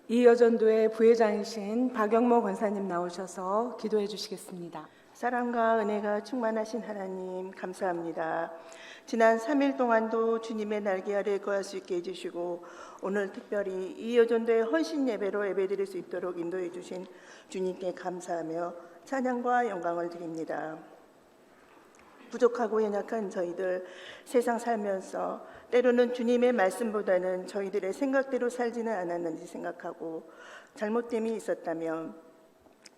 이 여전도의 부회장이신 박영모 권사님 나오셔서 기도해 주시겠습니다. 사랑과 은혜가 충만하신 하나님 감사합니다. 지난 3일 동안도 주님의 날개 아래 거할 수 있게 해주시고 오늘 특별히 이 여전도의 헌신 예배로 예배드릴 수 있도록 인도해 주신 주님께 감사하며 찬양과 영광을 드립니다. 부족하고 연약한 저희들 세상 살면서 때로는 주님의 말씀보다는 저희들의 생각대로 살지는 않았는지 생각하고 잘못됨이 있었다면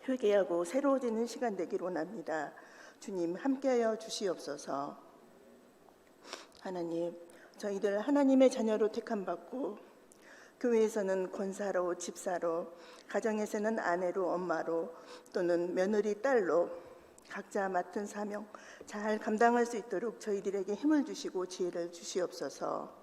회개하고 새로워지는 시간 되기를 원합니다. 주님 함께하여 주시옵소서. 하나님, 저희들 하나님의 자녀로 택함받고 교회에서는 권사로, 집사로, 가정에서는 아내로, 엄마로 또는 며느리, 딸로 각자 맡은 사명 잘 감당할 수 있도록 저희들에게 힘을 주시고 지혜를 주시옵소서.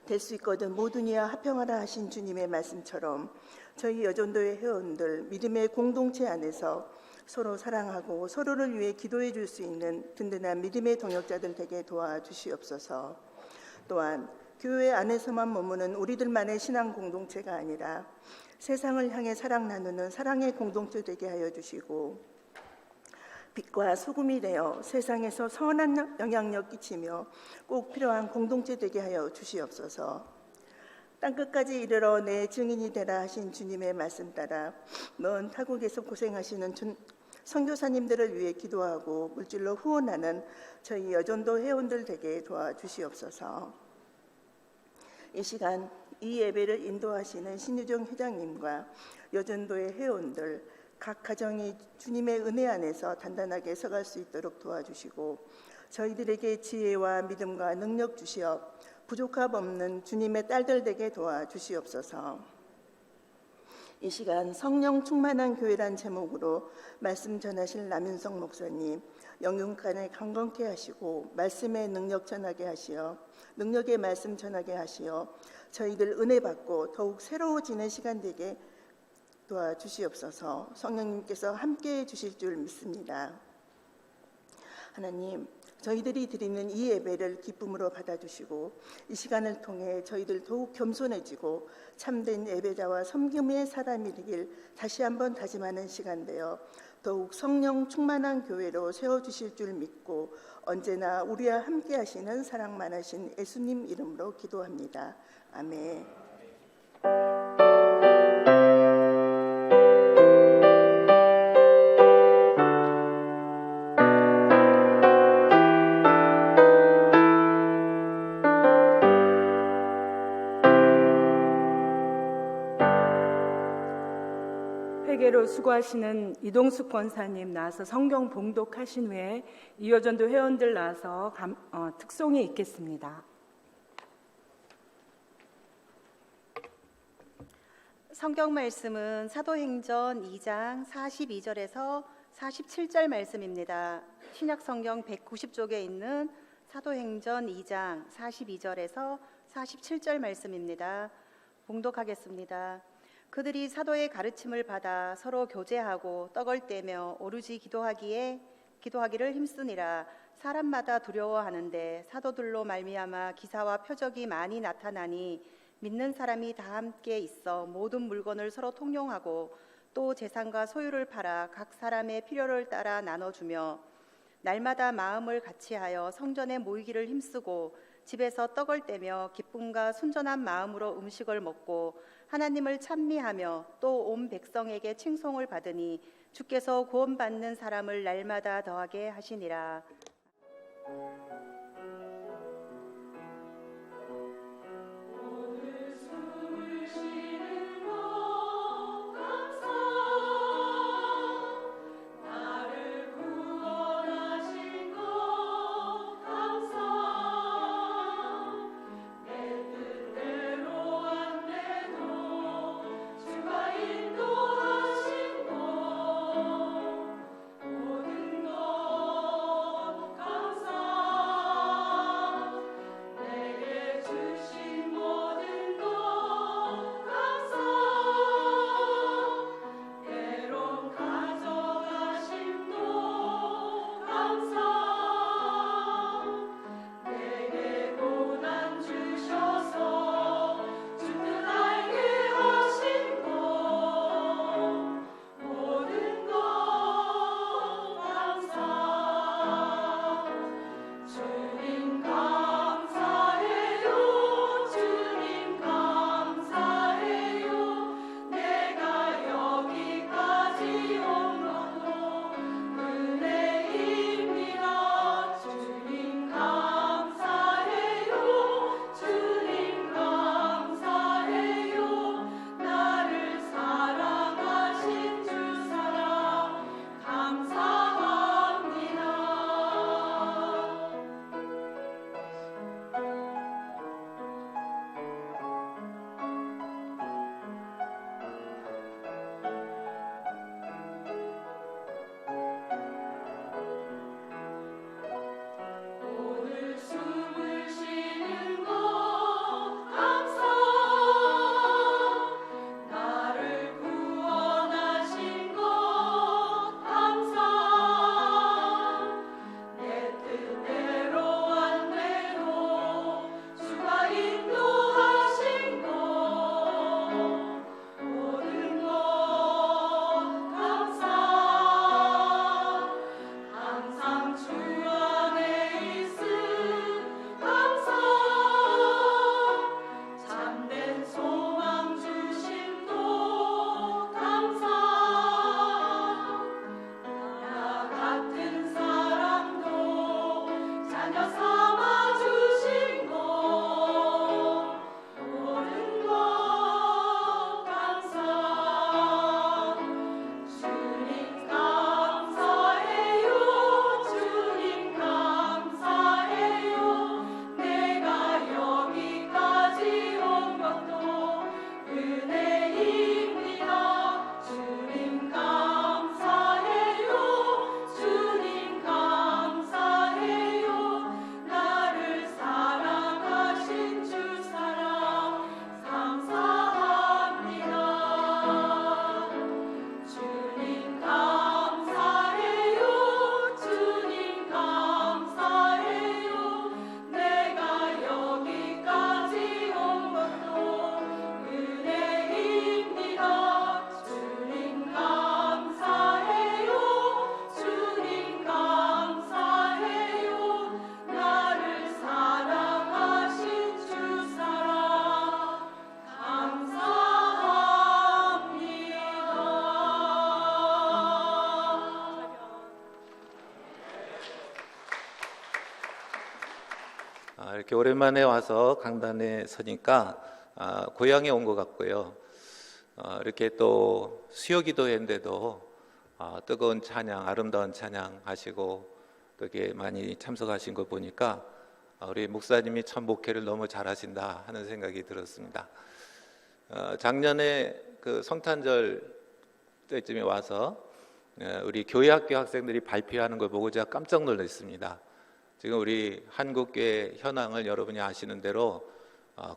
될 수 있거든 모든 이와 합평하라 하신 주님의 말씀처럼 저희 여전도의 회원들 믿음의 공동체 안에서 서로 사랑하고 서로를 위해 기도해 줄 수 있는 든든한 믿음의 동역자들 되게 도와주시옵소서. 또한 교회 안에서만 머무는 우리들만의 신앙 공동체가 아니라 세상을 향해 사랑 나누는 사랑의 공동체 되게 하여 주시고 빛과 소금이 되어 세상에서 선한 영향력 끼치며 꼭 필요한 공동체 되게 하여 주시옵소서. 땅끝까지 이르러 내 증인이 되라 하신 주님의 말씀 따라 먼 타국에서 고생하시는 선교사님들을 위해 기도하고 물질로 후원하는 저희 여전도 회원들 되게 도와주시옵소서. 이 시간 이 예배를 인도하시는 신유정 회장님과 여전도의 회원들 각 가정이 주님의 은혜 안에서 단단하게 서갈 수 있도록 도와주시고 저희들에게 지혜와 믿음과 능력 주시어 부족함 없는 주님의 딸들 되게 도와주시옵소서. 이 시간 성령 충만한 교회란 제목으로 말씀 전하실 남윤성 목사님 영육간에 강건케 하시고 말씀의 능력 전하게 하시어 능력의 말씀 전하게 하시어 저희들 은혜 받고 더욱 새로워지는 시간 되게 도와주시옵소서. 성령님께서 함께해 주실 줄 믿습니다. 하나님, 저희들이 드리는 이 예배를 기쁨으로 받아주시고 이 시간을 통해 저희들 더욱 겸손해지고 참된 예배자와 섬김의 사람이 되길 다시 한번 다짐하는 시간 되어 더욱 성령 충만한 교회로 세워주실 줄 믿고 언제나 우리와 함께 하시는 사랑 많으신 예수님 이름으로 기도합니다. 아멘. 회개로 수고하시는 이동숙 권사님 나와서 성경 봉독하신 후에 이여전도 회원들 나와서 특송이 있겠습니다. 성경 말씀은 사도행전 2장 42절에서 47절 말씀입니다. 신약 성경 190쪽에 있는 사도행전 2장 42절에서 47절 말씀입니다. 봉독하겠습니다. 그들이 사도의 가르침을 받아 서로 교제하고 떡을 떼며 오르지 기도하기를 힘쓰니라. 사람마다 두려워하는데 사도들로 말미암아 기사와 표적이 많이 나타나니 믿는 사람이 다 함께 있어 모든 물건을 서로 통용하고 또 재산과 소유를 팔아 각 사람의 필요를 따라 나눠주며 날마다 마음을 같이하여 성전에 모이기를 힘쓰고 집에서 떡을 떼며 기쁨과 순전한 마음으로 음식을 먹고 하나님을 찬미하며 또 온 백성에게 칭송을 받으니 주께서 구원받는 사람을 날마다 더하게 하시니라. 이렇게 오랜만에 와서 강단에 서니까 고향에 온 것 같고요. 이렇게 또 수요 기도회인데도 뜨거운 찬양, 아름다운 찬양 하시고 또 이렇게 많이 참석하신 거 보니까 우리 목사님이 참 목회를 너무 잘하신다 하는 생각이 들었습니다. 작년에 그 성탄절 때쯤에 와서 우리 교회학교 학생들이 발표하는 걸 보고 제가 깜짝 놀랐습니다. 지금 우리 한국교회 현황을 여러분이 아시는 대로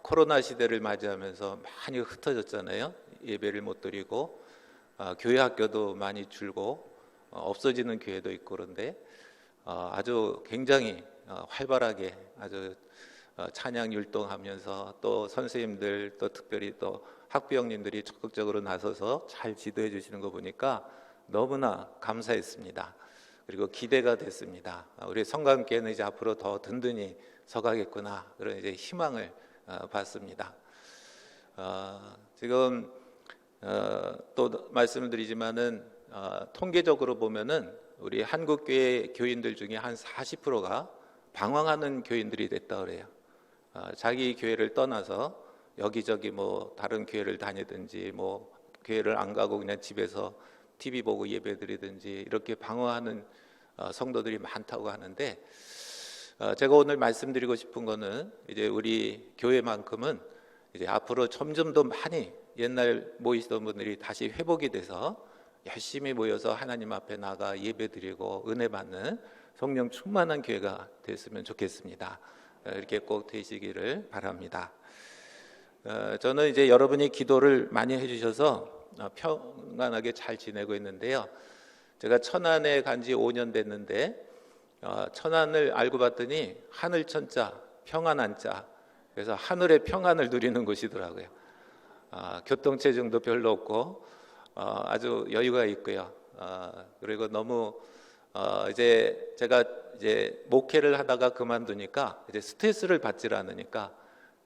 코로나 시대를 맞이하면서 많이 흩어졌잖아요. 예배를 못 드리고 교회 학교도 많이 줄고 없어지는 교회도 있고 그런데 아주 굉장히 활발하게 아주 찬양 율동하면서 또 선생님들 또 특별히 또 학부형님들이 적극적으로 나서서 잘 지도해 주시는 거 보니까 너무나 감사했습니다. 그리고 기대가 됐습니다. 우리 성감교회는 이제 앞으로 더 든든히 서가겠구나 그런 이제 희망을 받습니다. 지금 또 말씀을 드리지만은 통계적으로 보면은 우리 한국교회 교인들 중에 한 40%가 방황하는 교인들이 됐다 그래요. 자기 교회를 떠나서 여기저기 뭐 다른 교회를 다니든지 뭐 교회를 안 가고 그냥 집에서 TV 보고 예배드리든지 이렇게 방황하는 성도들이 많다고 하는데 제가 오늘 말씀드리고 싶은 거는 이제 우리 교회만큼은 이제 앞으로 점점 더 많이 옛날 모이시던 분들이 다시 회복이 돼서 열심히 모여서 하나님 앞에 나가 예배드리고 은혜 받는 성령 충만한 교회가 됐으면 좋겠습니다. 이렇게 꼭 되시기를 바랍니다. 저는 이제 여러분이 기도를 많이 해주셔서 평안하게 잘 지내고 있는데요. 제가 천안에 간 지 5년 됐는데 천안을 알고 봤더니 하늘천자, 평안한자, 그래서 하늘의 평안을 누리는 곳이더라고요. 교통체증도 별로 없고 아주 여유가 있고요. 그리고 너무 이제 제가 이제 목회를 하다가 그만두니까 이제 스트레스를 받질 않으니까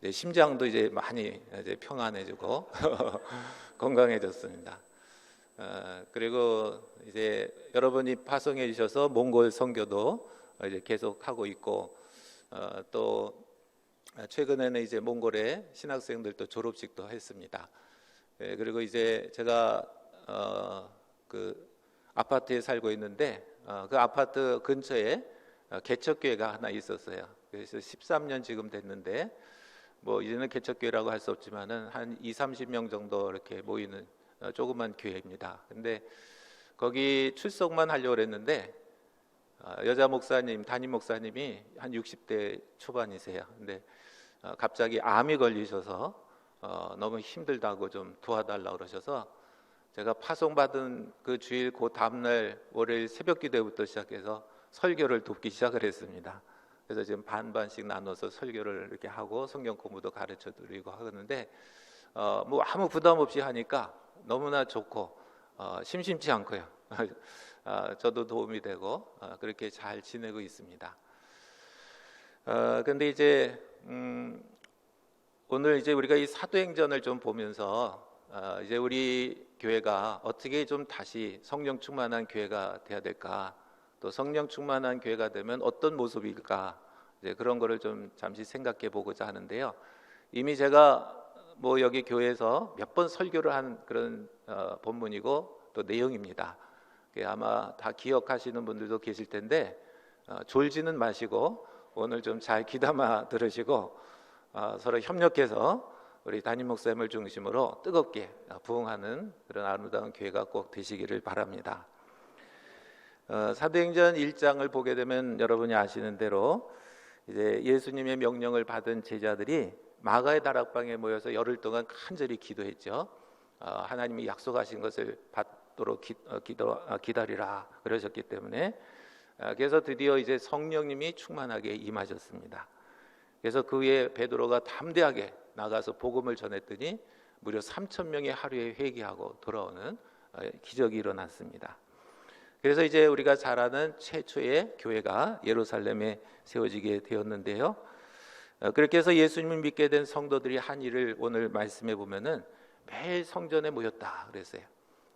이제 심장도 이제 많이 이제 평안해지고 건강해졌습니다. 그리고 이제 여러분이 파송해 주셔서 몽골 선교도 이제 계속 하고 있고 또 최근에는 이제 몽골에 신학생들도 졸업식도 했습니다. 그리고 이제 제가 그 아파트에 살고 있는데 그 아파트 근처에 개척교회가 하나 있었어요. 그래서 13년 지금 됐는데 뭐 이제는 개척교회라고 할 수 없지만은 한 20-30명 정도 이렇게 모이는 조그만 교회입니다. 근데 거기 출석만 하려고 했는데 여자 목사님, 담임 목사님이 한 60대 초반이세요. 근데 갑자기 암이 걸리셔서 너무 힘들다고 좀 도와달라고 그러셔서 제가 파송받은 그 주일 그 다음날 월요일 새벽 기도부터 시작해서 설교를 돕기 시작을 했습니다. 그래서 지금 반반씩 나눠서 설교를 이렇게 하고 성경 공부도 가르쳐 드리고 하는데 뭐 아무 부담 없이 하니까 너무나 좋고 심심치 않고요. 저도 도움이 되고 그렇게 잘 지내고 있습니다. 근데 이제 오늘 이제 우리가 이 사도행전을 좀 보면서 이제 우리 교회가 어떻게 좀 다시 성령 충만한 교회가 돼야 될까, 또 성령 충만한 교회가 되면 어떤 모습일까, 이제 그런 거를 좀 잠시 생각해 보고자 하는데요. 이미 제가 뭐 여기 교회에서 몇 번 설교를 한 그런 본문이고 또 내용입니다. 아마 다 기억하시는 분들도 계실 텐데 졸지는 마시고 오늘 좀 잘 귀담아 들으시고 서로 협력해서 우리 담임 목사님을 중심으로 뜨겁게 부흥하는 그런 아름다운 교회가 꼭 되시기를 바랍니다. 사도행전 1장을 보게 되면 여러분이 아시는 대로 이제 예수님의 명령을 받은 제자들이 마가의 다락방에 모여서 열흘 동안 간절히 기도했죠. 하나님이 약속하신 것을 받도록 기다리라 그러셨기 때문에 그래서 드디어 이제 성령님이 충만하게 임하셨습니다. 그래서 그 후에 베드로가 담대하게 나가서 복음을 전했더니 무려 3,000명이 하루에 회개하고 돌아오는 기적이 일어났습니다. 그래서 이제 우리가 잘 아는 최초의 교회가 예루살렘에 세워지게 되었는데요. 그렇게 해서 예수님을 믿게 된 성도들이 한 일을 오늘 말씀해 보면은 매일 성전에 모였다 그랬어요.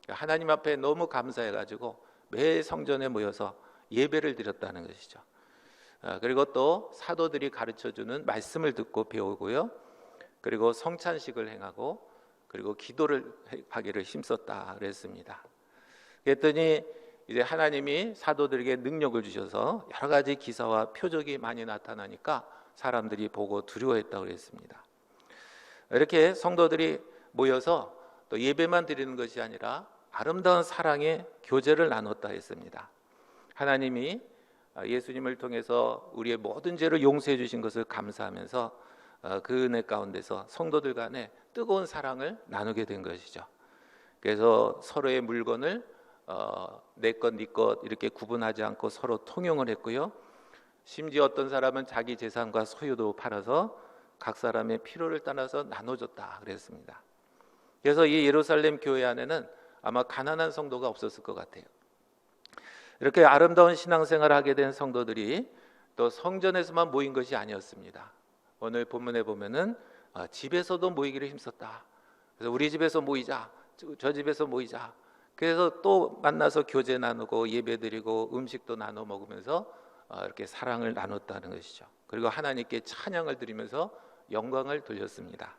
하나님 앞에 너무 감사해가지고 매일 성전에 모여서 예배를 드렸다는 것이죠. 그리고 또 사도들이 가르쳐주는 말씀을 듣고 배우고요. 그리고 성찬식을 행하고 그리고 기도를 하기를 힘썼다 그랬습니다. 그랬더니 이제 하나님이 사도들에게 능력을 주셔서 여러 가지 기사와 표적이 많이 나타나니까 사람들이 보고 두려워했다고 그랬습니다. 이렇게 성도들이 모여서 또 예배만 드리는 것이 아니라 아름다운 사랑의 교제를 나눴다 했습니다. 하나님이 예수님을 통해서 우리의 모든 죄를 용서해 주신 것을 감사하면서 그 은혜 가운데서 성도들 간에 뜨거운 사랑을 나누게 된 것이죠. 그래서 서로의 물건을 내 것, 네 것 이렇게 구분하지 않고 서로 통용을 했고요. 심지어 어떤 사람은 자기 재산과 소유도 팔아서 각 사람의 필요를 따라서 나눠줬다 그랬습니다. 그래서 이 예루살렘 교회 안에는 아마 가난한 성도가 없었을 것 같아요. 이렇게 아름다운 신앙생활을 하게 된 성도들이 또 성전에서만 모인 것이 아니었습니다. 오늘 본문에 보면은 집에서도 모이기를 힘썼다. 그래서 우리 집에서 모이자, 저 집에서 모이자. 그래서 또 만나서 교제 나누고 예배드리고 음식도 나눠 먹으면서 이렇게 사랑을 나눴다는 것이죠. 그리고 하나님께 찬양을 드리면서 영광을 돌렸습니다.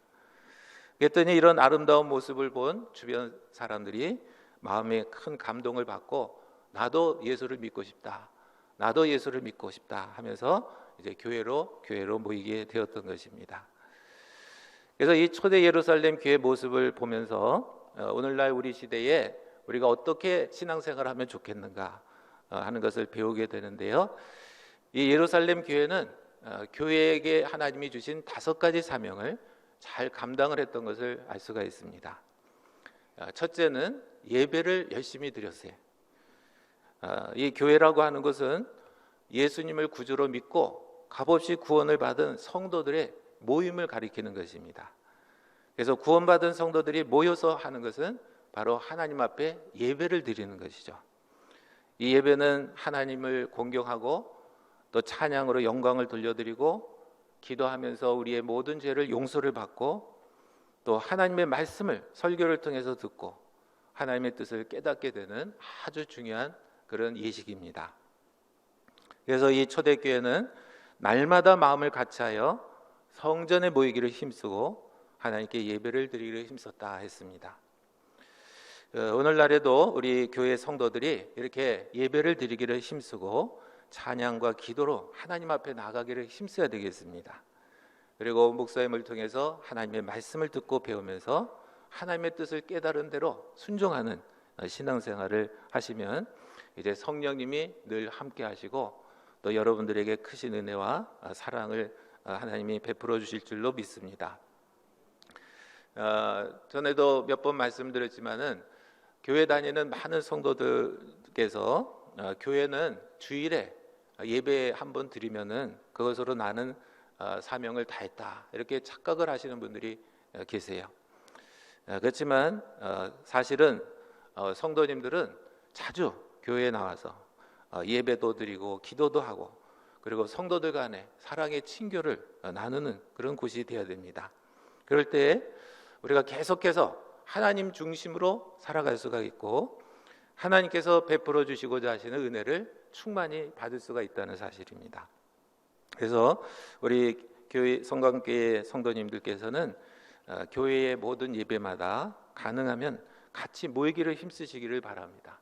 그랬더니 이런 아름다운 모습을 본 주변 사람들이 마음에 큰 감동을 받고 나도 예수를 믿고 싶다. 나도 예수를 믿고 싶다 하면서 이제 교회로 모이게 되었던 것입니다. 그래서 이 초대 예루살렘 교회 모습을 보면서 오늘날 우리 시대에 우리가 어떻게 신앙생활을 하면 좋겠는가 하는 것을 배우게 되는데요. 이 예루살렘 교회는 교회에게 하나님이 주신 5가지 사명을 잘 감당을 했던 것을 알 수가 있습니다. 첫째는 예배를 열심히 드렸어요. 이 교회라고 하는 것은 예수님을 구주로 믿고 값없이 구원을 받은 성도들의 모임을 가리키는 것입니다. 그래서 구원받은 성도들이 모여서 하는 것은 바로 하나님 앞에 예배를 드리는 것이죠. 이 예배는 하나님을 공경하고 또 찬양으로 영광을 돌려드리고 기도하면서 우리의 모든 죄를 용서를 받고 또 하나님의 말씀을 설교를 통해서 듣고 하나님의 뜻을 깨닫게 되는 아주 중요한 그런 예식입니다. 그래서 이 초대교회는 날마다 마음을 같이하여 성전에 모이기를 힘쓰고 하나님께 예배를 드리기를 힘썼다 했습니다. 오늘날에도 우리 교회 성도들이 이렇게 예배를 드리기를 힘쓰고 찬양과 기도로 하나님 앞에 나가기를 힘써야 되겠습니다. 그리고 목사님을 통해서 하나님의 말씀을 듣고 배우면서 하나님의 뜻을 깨달은 대로 순종하는 신앙생활을 하시면 이제 성령님이 늘 함께 하시고 또 여러분들에게 크신 은혜와 사랑을 하나님이 베풀어 주실 줄로 믿습니다. 전에도 몇 번 말씀드렸지만은 교회 다니는 많은 성도들께서 교회는 주일에 예배 한 번 드리면은 그것으로 나는 사명을 다했다 이렇게 착각을 하시는 분들이 계세요. 그렇지만 사실은 성도님들은 자주 교회에 나와서 예배도 드리고 기도도 하고 그리고 성도들 간에 사랑의 친교를 나누는 그런 곳이 되어야 됩니다. 그럴 때 우리가 계속해서 하나님 중심으로 살아갈 수가 있고 하나님께서 베풀어 주시고자 하시는 은혜를 충만히 받을 수가 있다는 사실입니다. 그래서 우리 교회 성광교회 성도님들께서는 교회의 모든 예배마다 가능하면 같이 모이기를 힘쓰시기를 바랍니다.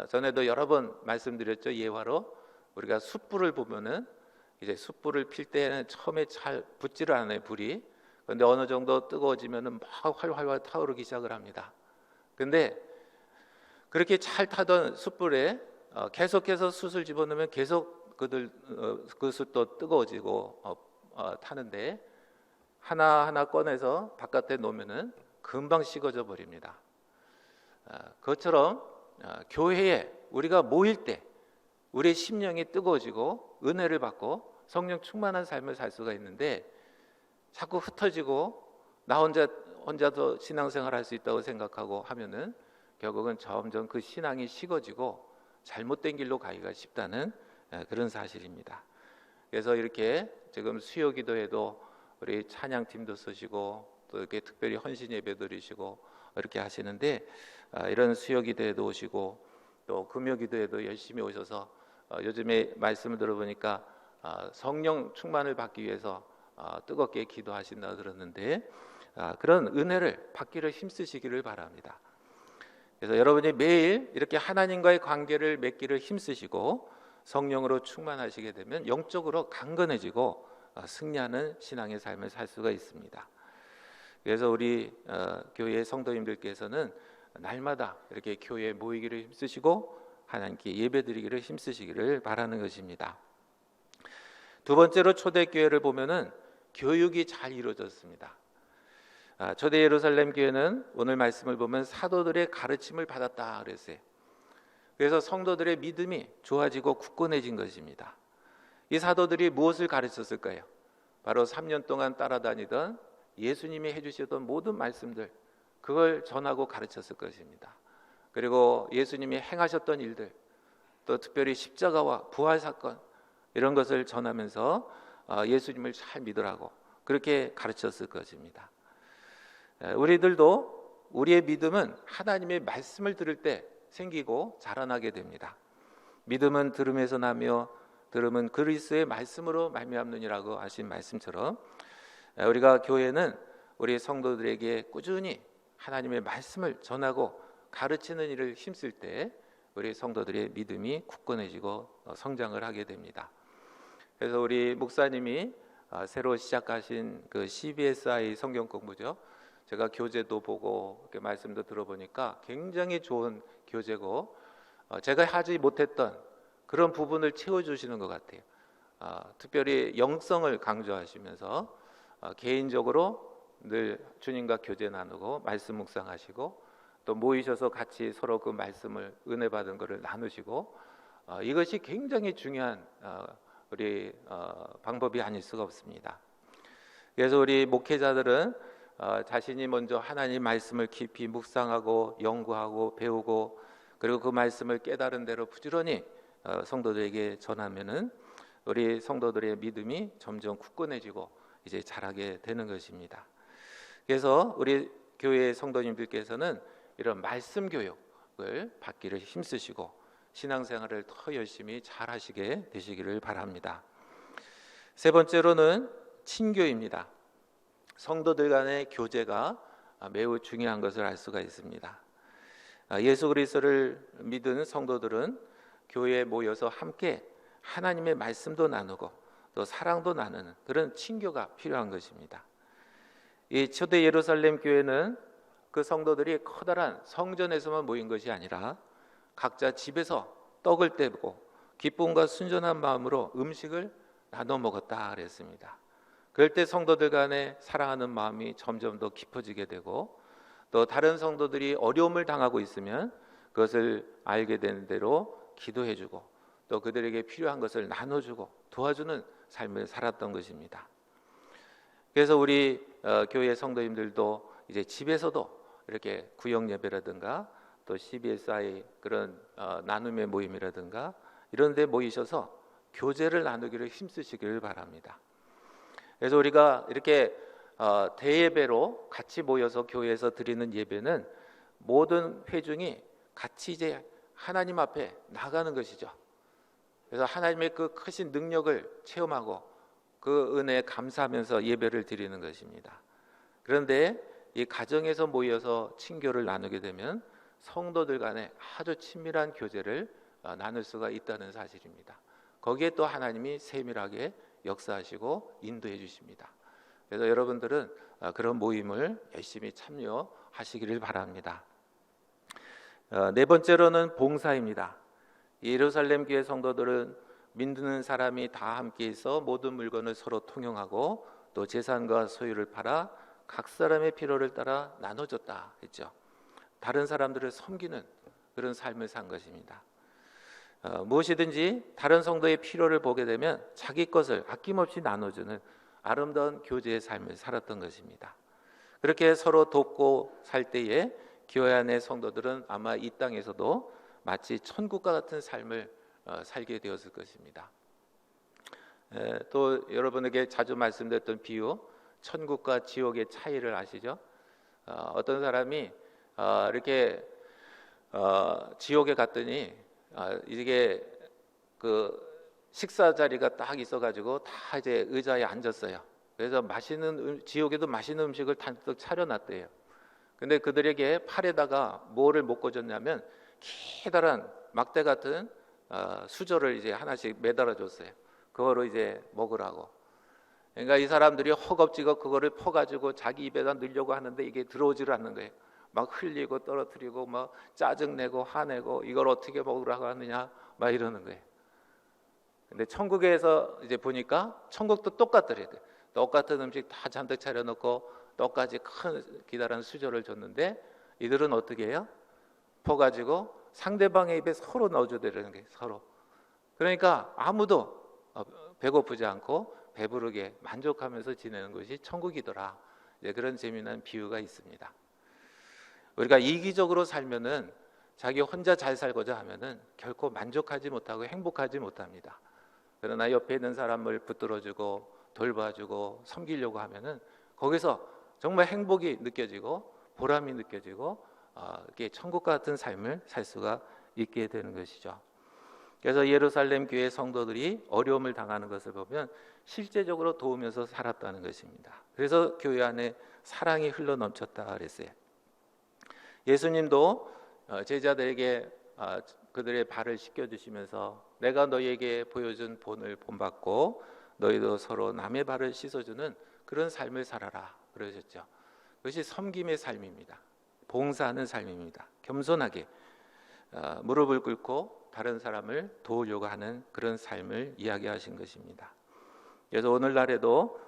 전에도 여러 번 말씀드렸죠. 예화로 우리가 숯불을 보면은 이제 숯불을 필 때는 처음에 잘 붙지를 않아요, 불이. 그런데 어느 정도 뜨거워지면은 막 활활 타오르기 시작을 합니다. 근데 그렇게 잘 타던 숯불에 계속해서 숯을 집어넣으면 계속 그 숯도 뜨거워지고 타는데 하나하나 꺼내서 바깥에 놓으면은 금방 식어져 버립니다. 그것처럼 교회에 우리가 모일 때 우리의 심령이 뜨거워지고 은혜를 받고 성령 충만한 삶을 살 수가 있는데 자꾸 흩어지고 나 혼자도 신앙생활 할 수 있다고 생각하고 하면은 결국은 점점 그 신앙이 식어지고 잘못된 길로 가기가 쉽다는 그런 사실입니다. 그래서 이렇게 지금 수요 기도에도 우리 찬양팀도 쓰시고 또 이렇게 특별히 헌신 예배 드리시고 이렇게 하시는데 이런 수요 기도에도 오시고 또 금요 기도에도 열심히 오셔서 요즘에 말씀을 들어보니까 성령 충만을 받기 위해서 뜨겁게 기도하신다 들었는데 그런 은혜를 받기를 힘쓰시기를 바랍니다. 그래서 여러분이 매일 이렇게 하나님과의 관계를 맺기를 힘쓰시고 성령으로 충만하시게 되면 영적으로 강건해지고 승리하는 신앙의 삶을 살 수가 있습니다. 그래서 우리 교회 성도님들께서는 날마다 이렇게 교회에 모이기를 힘쓰시고 하나님께 예배드리기를 힘쓰시기를 바라는 것입니다. 두 번째로 초대교회를 보면은 교육이 잘 이루어졌습니다. 초대 예루살렘 교회는 오늘 말씀을 보면 사도들의 가르침을 받았다 그랬어요. 그래서 성도들의 믿음이 좋아지고 굳건해진 것입니다. 이 사도들이 무엇을 가르쳤을까요? 바로 3년 동안 따라다니던 예수님이 해주셨던 모든 말씀들, 그걸 전하고 가르쳤을 것입니다. 그리고 예수님이 행하셨던 일들, 또 특별히 십자가와 부활 사건, 이런 것을 전하면서 예수님을 잘 믿으라고 그렇게 가르쳤을 것입니다. 우리들도 우리의 믿음은 하나님의 말씀을 들을 때 생기고 자라나게 됩니다. 믿음은 들음에서 나며 들음은 그리스도의 말씀으로 말미암느니라고 하신 말씀처럼 우리가 교회는 우리 성도들에게 꾸준히 하나님의 말씀을 전하고 가르치는 일을 힘쓸 때 우리 성도들의 믿음이 굳건해지고 성장을 하게 됩니다. 그래서 우리 목사님이 새로 시작하신 그 CBSI 성경 공부죠. 제가 교재도 보고 이렇게 말씀도 들어보니까 굉장히 좋은 교재고 제가 하지 못했던 그런 부분을 채워주시는 것 같아요. 특별히 영성을 강조하시면서 개인적으로 늘 주님과 교제 나누고 말씀 묵상하시고 또 모이셔서 같이 서로 그 말씀을 은혜 받은 것을 나누시고 이것이 굉장히 중요한 우리 방법이 아닐 수가 없습니다. 그래서 우리 목회자들은 자신이 먼저 하나님 말씀을 깊이 묵상하고 연구하고 배우고 그리고 그 말씀을 깨달은 대로 부지런히 성도들에게 전하면은 우리 성도들의 믿음이 점점 굳건해지고 이제 자라게 되는 것입니다. 그래서 우리 교회 성도님들께서는 이런 말씀 교육을 받기를 힘쓰시고 신앙생활을 더 열심히 잘 하시게 되시기를 바랍니다. 세 번째로는 친교입니다. 성도들 간의 교제가 매우 중요한 것을 알 수가 있습니다. 예수 그리스도를 믿은 성도들은 교회에 모여서 함께 하나님의 말씀도 나누고 또 사랑도 나누는 그런 친교가 필요한 것입니다. 이 초대 예루살렘 교회는 그 성도들이 커다란 성전에서만 모인 것이 아니라 각자 집에서 떡을 떼고 기쁨과 순전한 마음으로 음식을 나눠 먹었다 그랬습니다. 그럴 때 성도들 간에 사랑하는 마음이 점점 더 깊어지게 되고 또 다른 성도들이 어려움을 당하고 있으면 그것을 알게 되는 대로 기도해주고 또 그들에게 필요한 것을 나눠주고 도와주는 삶을 살았던 것입니다. 그래서 우리 교회 성도님들도 이제 집에서도 이렇게 구역 예배라든가 또 CBSI 그런 나눔의 모임이라든가 이런 데 모이셔서 교제를 나누기를 힘쓰시기를 바랍니다. 그래서 우리가 이렇게 대예배로 같이 모여서 교회에서 드리는 예배는 모든 회중이 같이 이제 하나님 앞에 나가는 것이죠. 그래서 하나님의 그 크신 능력을 체험하고 그 은혜에 감사하면서 예배를 드리는 것입니다. 그런데 이 가정에서 모여서 친교를 나누게 되면 성도들 간에 아주 친밀한 교제를 나눌 수가 있다는 사실입니다. 거기에 또 하나님이 세밀하게 역사하시고 인도해 주십니다. 그래서 여러분들은 그런 모임을 열심히 참여하시기를 바랍니다. 네 번째로는 봉사입니다. 예루살렘 교회 성도들은 믿는 사람이 다 함께 있어 모든 물건을 서로 통용하고 또 재산과 소유를 팔아 각 사람의 필요를 따라 나눠줬다 했죠. 다른 사람들을 섬기는 그런 삶을 산 것입니다. 무엇이든지 다른 성도의 필요를 보게 되면 자기 것을 아낌없이 나눠주는 아름다운 교제의 삶을 살았던 것입니다. 그렇게 서로 돕고 살 때에 교회 안의 성도들은 아마 이 땅에서도 마치 천국과 같은 삶을 살게 되었을 것입니다. 또 여러분에게 자주 말씀드렸던 비유, 천국과 지옥의 차이를 아시죠? 어떤 사람이 이렇게 지옥에 갔더니 이게 그 식사 자리가 딱 있어가지고 다 이제 의자에 앉았어요. 그래서 지옥에도 맛있는 음식을 잔뜩 차려놨대요. 근데 그들에게 팔에다가 뭐를 묶어줬냐면 기다란 막대 같은 수저를 이제 하나씩 매달아 줬어요. 그거로 이제 먹으라고. 그러니까 이 사람들이 허겁지겁 그거를 퍼가지고 자기 입에다 넣으려고 하는데 이게 들어오지를 않는 거예요. 막 흘리고 떨어뜨리고 막 짜증내고 화내고 이걸 어떻게 먹으라고 하느냐 막 이러는 거예요. 근데 천국에서 이제 보니까 천국도 똑같더래요. 똑같은 음식 다 잔뜩 차려놓고 똑같이 큰 기다란 수저를 줬는데 이들은 어떻게 해요? 퍼가지고 상대방의 입에 서로 넣어줘야 되는 거예요. 서로. 그러니까 아무도 배고프지 않고 배부르게 만족하면서 지내는 것이 천국이더라. 이제 그런 재미난 비유가 있습니다. 우리가 이기적으로 살면은 자기 혼자 잘 살고자 하면은 결코 만족하지 못하고 행복하지 못합니다. 그러나 옆에 있는 사람을 붙들어주고 돌봐주고 섬기려고 하면은 거기서 정말 행복이 느껴지고 보람이 느껴지고 이게 천국 같은 삶을 살 수가 있게 되는 것이죠. 그래서 예루살렘 교회 성도들이 어려움을 당하는 것을 보면 실제적으로 도우면서 살았다는 것입니다. 그래서 교회 안에 사랑이 흘러 넘쳤다 그랬어요. 예수님도 제자들에게 그들의 발을 씻겨주시면서 내가 너희에게 보여준 본을 본받고 너희도 서로 남의 발을 씻어주는 그런 삶을 살아라 그러셨죠. 그것이 섬김의 삶입니다. 봉사하는 삶입니다. 겸손하게 무릎을 꿇고 다른 사람을 도우려고 하는 그런 삶을 이야기하신 것입니다. 그래서 오늘날에도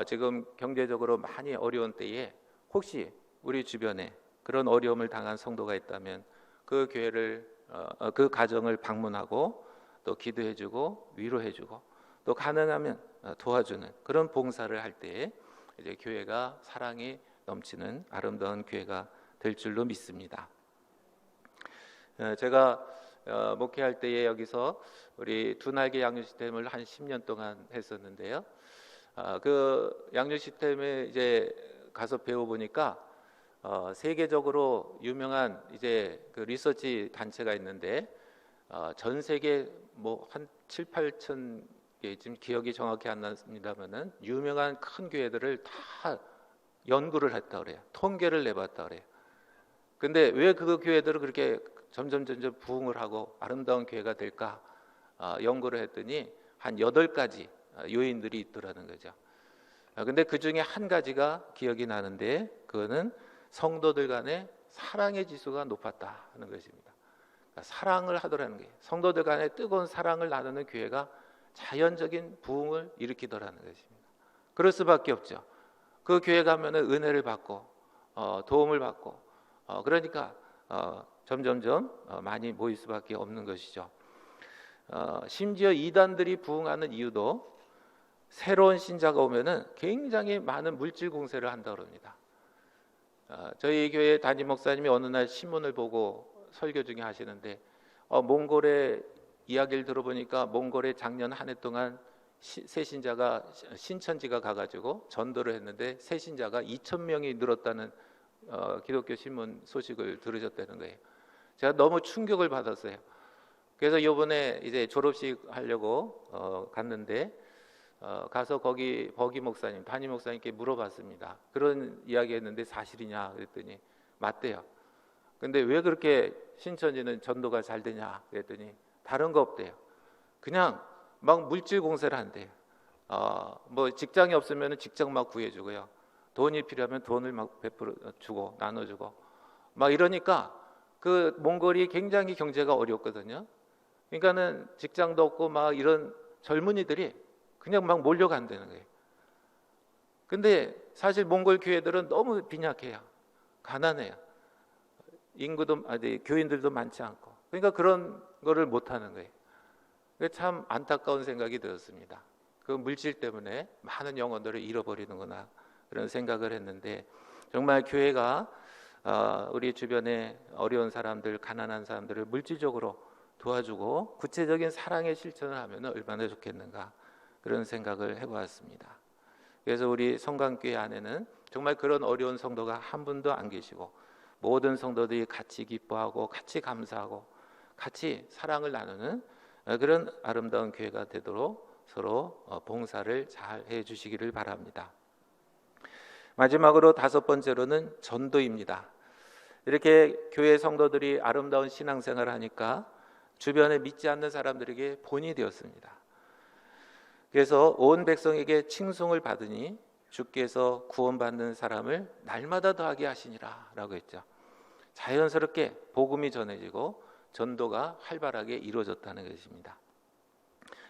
지금 경제적으로 많이 어려운 때에 혹시 우리 주변에 그런 어려움을 당한 성도가 있다면 그 교회를 그 가정을 방문하고 또 기도해주고 위로해주고 또 가능하면 도와주는 그런 봉사를 할 때에 이제 교회가 사랑이 넘치는 아름다운 교회가 될 줄로 믿습니다. 제가 목회할 때에 여기서 우리 두 날개 양육 시스템을 한 10년 동안 했었는데요. 그 양육 시스템에 이제 가서 배워보니까 세계적으로 유명한 이제 그 리서치 단체가 있는데 전 세계 뭐 한 7, 8천 개 지금 기억이 정확히 안 납니다만은 유명한 큰 교회들을 다 연구를 했다 그래요. 통계를 내봤다 그래요. 근데 왜 그 교회들을 그렇게 점점 부흥을 하고 아름다운 교회가 될까 연구를 했더니 한 8가지 요인들이 있더라는 거죠. 근데 그 중에 한 가지가 기억이 나는데 그거는 성도들 간의 사랑의 지수가 높았다 하는 것입니다. 그러니까 사랑을 하더라는 거예요. 성도들 간의 뜨거운 사랑을 나누는 교회가 자연적인 부흥을 일으키더라는 것입니다. 그럴 수밖에 없죠. 그 교회 가면은 은혜를 받고 도움을 받고 그러니까 점점점 많이 모일 수밖에 없는 것이죠. 심지어 이단들이 부흥하는 이유도 새로운 신자가 오면은 굉장히 많은 물질 공세를 한다고 합니다. 저희 교회 담임 목사님이 어느 날 신문을 보고 설교 중에 하시는데 몽골의 이야기를 들어보니까 몽골에 작년 한 해 동안 새신자가 신천지가 가가지고 전도를 했는데 새신자가 2,000명이 늘었다는 기독교 신문 소식을 들으셨다는 거예요. 제가 너무 충격을 받았어요. 그래서 이번에 이제 졸업식 하려고 갔는데 가서 거기 버기 목사님, 담임 목사님께 물어봤습니다. 그런 이야기했는데 사실이냐 그랬더니 맞대요. 근데 왜 그렇게 신천지는 전도가 잘 되냐 그랬더니 다른 거 없대요. 그냥 막 물질 공세를 한대요. 뭐 직장이 없으면 직장 막 구해주고요. 돈이 필요하면 돈을 막 베풀어 주고 나눠주고 막 이러니까 그 몽골이 굉장히 경제가 어렵거든요. 그러니까는 직장도 없고 막 이런 젊은이들이 그냥 막 몰려간다는 거예요. 근데 사실 몽골 교회들은 너무 빈약해요. 가난해요. 인구도 교인들도 많지 않고 그러니까 그런 거를 못 하는 거예요. 참 안타까운 생각이 들었습니다. 그 물질 때문에 많은 영혼들을 잃어버리는구나 그런 생각을 했는데 정말 교회가 우리 주변에 어려운 사람들, 가난한 사람들을 물질적으로 도와주고 구체적인 사랑의 실천을 하면 얼마나 좋겠는가 그런 생각을 해보았습니다. 그래서 우리 성광교회 안에는 정말 그런 어려운 성도가 한 분도 안 계시고 모든 성도들이 같이 기뻐하고 같이 감사하고 같이 사랑을 나누는 그런 아름다운 교회가 되도록 서로 봉사를 잘 해주시기를 바랍니다. 마지막으로 5번째로는 전도입니다. 이렇게 교회 성도들이 아름다운 신앙생활을 하니까 주변에 믿지 않는 사람들에게 본이 되었습니다. 그래서 온 백성에게 칭송을 받으니 주께서 구원받는 사람을 날마다 더하게 하시니라 라고 했죠. 자연스럽게 복음이 전해지고 전도가 활발하게 이루어졌다는 것입니다.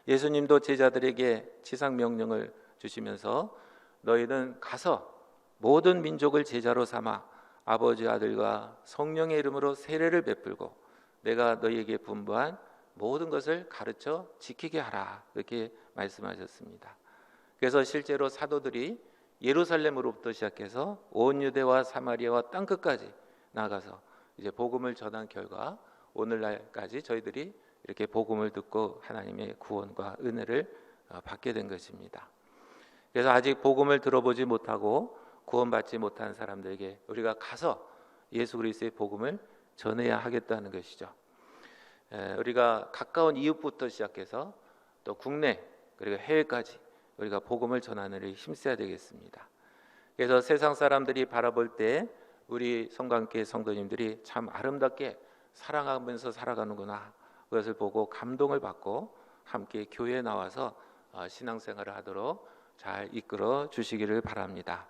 예수님도 제자들에게 지상 명령을 주시면서 너희는 가서 모든 민족을 제자로 삼아 아버지 아들과 성령의 이름으로 세례를 베풀고 내가 너희에게 분부한 모든 것을 가르쳐 지키게 하라 이렇게 말씀하셨습니다. 그래서 실제로 사도들이 예루살렘으로부터 시작해서 온 유대와 사마리아와 땅끝까지 나가서 이제 복음을 전한 결과 오늘날까지 저희들이 이렇게 복음을 듣고 하나님의 구원과 은혜를 받게 된 것입니다. 그래서 아직 복음을 들어보지 못하고 구원받지 못한 사람들에게 우리가 가서 예수 그리스도의 복음을 전해야 하겠다는 것이죠. 우리가 가까운 이웃부터 시작해서 또 국내 그리고 해외까지 우리가 복음을 전하는 일에 힘써야 되겠습니다. 그래서 세상 사람들이 바라볼 때 우리 성관계 성도님들이 참 아름답게 사랑하면서 살아가는구나, 그것을 보고 감동을 받고 함께 교회에 나와서 신앙생활을 하도록 잘 이끌어 주시기를 바랍니다.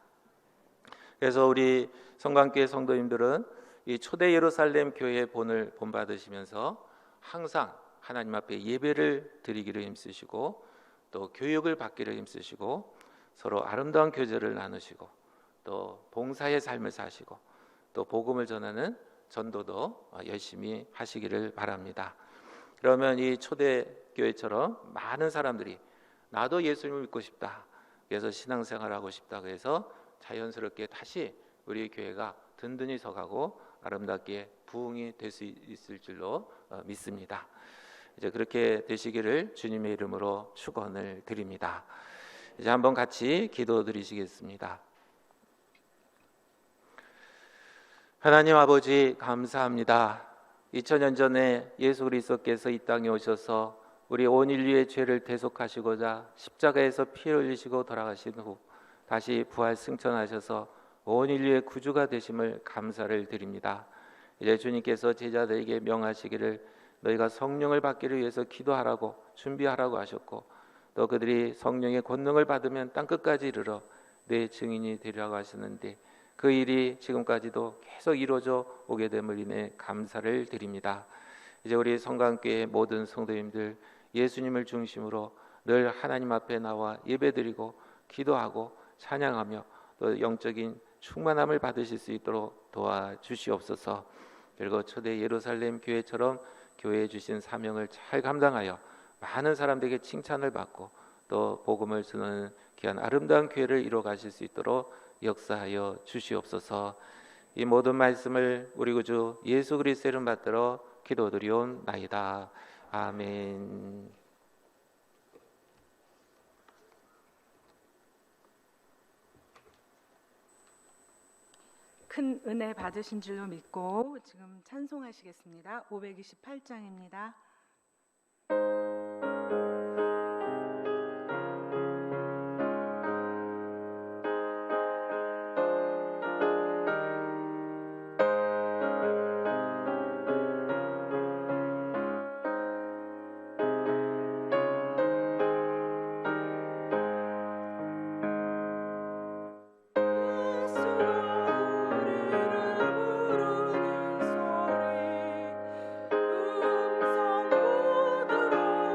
그래서 우리 성관계 성도님들은 이 초대 예루살렘 교회의 본을 본받으시면서 항상 하나님 앞에 예배를 드리기를 힘쓰시고 또 교육을 받기를 힘쓰시고 서로 아름다운 교제를 나누시고 또 봉사의 삶을 사시고 또 복음을 전하는 전도도 열심히 하시기를 바랍니다. 그러면 이 초대교회처럼 많은 사람들이 나도 예수님을 믿고 싶다, 그래서 신앙생활하고 싶다, 그래서 자연스럽게 다시 우리 교회가 든든히 서가고 아름답게 부흥이 될 수 있을 줄로 믿습니다. 이제 그렇게 되시기를 주님의 이름으로 축원을 드립니다. 이제 한번 같이 기도드리시겠습니다. 하나님 아버지 감사합니다. 2000년 전에 예수 그리스도께서 이 땅에 오셔서 우리 온 인류의 죄를 대속하시고자 십자가에서 피를 흘리시고 돌아가신 후 다시 부활 승천하셔서 온 인류의 구주가 되심을 감사를 드립니다. 이제 주님께서 제자들에게 명하시기를 너희가 성령을 받기를 위해서 기도하라고 준비하라고 하셨고 또 그들이 성령의 권능을 받으면 땅끝까지 이르러 내 증인이 되리라고 하셨는데 그 일이 지금까지도 계속 이루어져 오게 됨을 인해 감사를 드립니다. 이제 우리 성강교회 모든 성도님들 예수님을 중심으로 늘 하나님 앞에 나와 예배드리고 기도하고 찬양하며 또 영적인 충만함을 받으실 수 있도록 도와주시옵소서. 그리고 초대 예루살렘 교회처럼 교회에 주신 사명을 잘 감당하여 많은 사람들에게 칭찬을 받고 또 복음을 전하는 귀한 아름다운 교회를 이루어 가실 수 있도록 역사하여 주시옵소서. 이 모든 말씀을 우리 구주 예수 그리스도의 이름 받들어 기도드리옵나이다. 아멘. 큰 은혜 받으신 줄로 믿고 지금 찬송하시겠습니다. 528장입니다. 음성 못 들어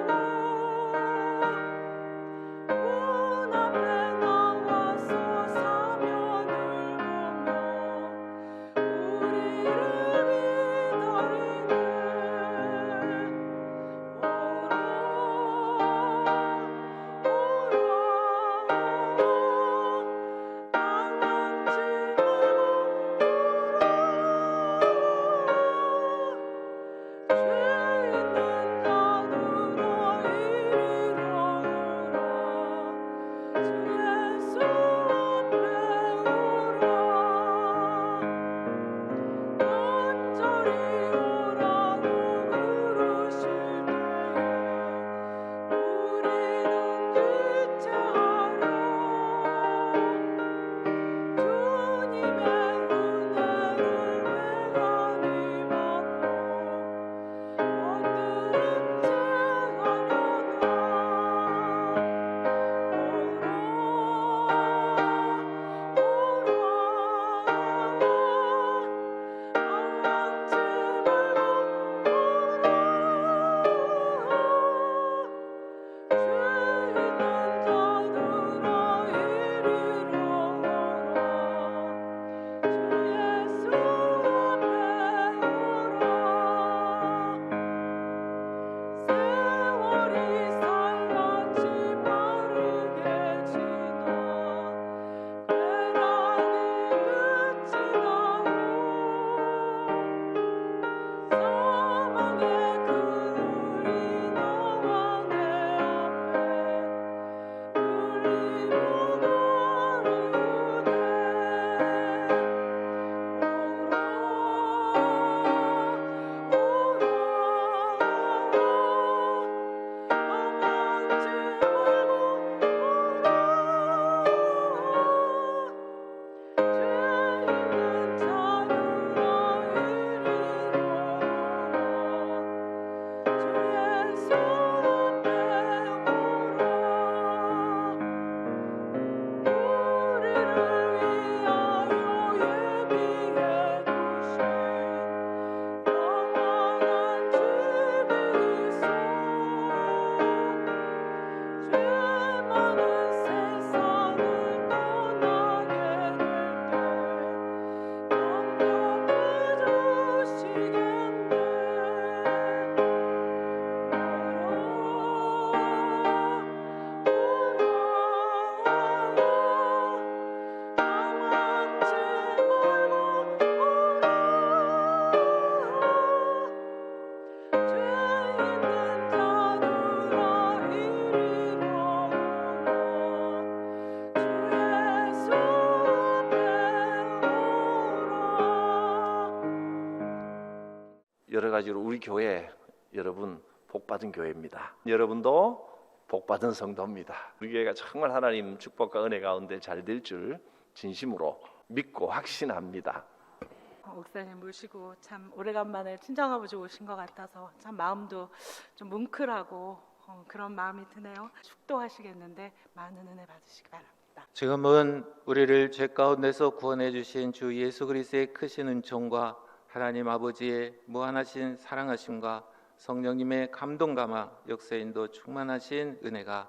여러 가지로 우리 교회 여러분 복받은 교회입니다. 여러분도 복받은 성도입니다. 우리 교회가 정말 하나님 축복과 은혜 가운데 잘 될 줄 진심으로 믿고 확신합니다. 목사님 모시고 참 오래간만에 친정아버지 오신 것 같아서 참 마음도 좀 뭉클하고 그런 마음이 드네요. 축도하시겠는데 많은 은혜 받으시기 바랍니다. 지금은 우리를 죄 가운데서 구원해 주신 주 예수 그리스도의 크신 은총과 하나님 아버지의 무한하신 사랑하심과 성령님의 감동감화 역사인도 충만하신 은혜가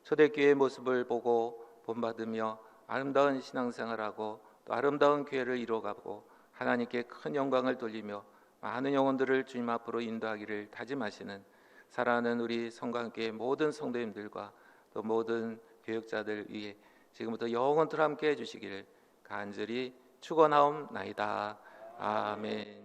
초대교회의 모습을 보고 본받으며 아름다운 신앙생활하고 또 아름다운 교회를 이루어가고 하나님께 큰 영광을 돌리며 많은 영혼들을 주님 앞으로 인도하기를 다짐하시는 사랑하는 우리 성관교회 모든 성도님들과 또 모든 교역자들 위해 지금부터 영원토록 함께 해주시기를 간절히 축원하옵나이다. 아멘.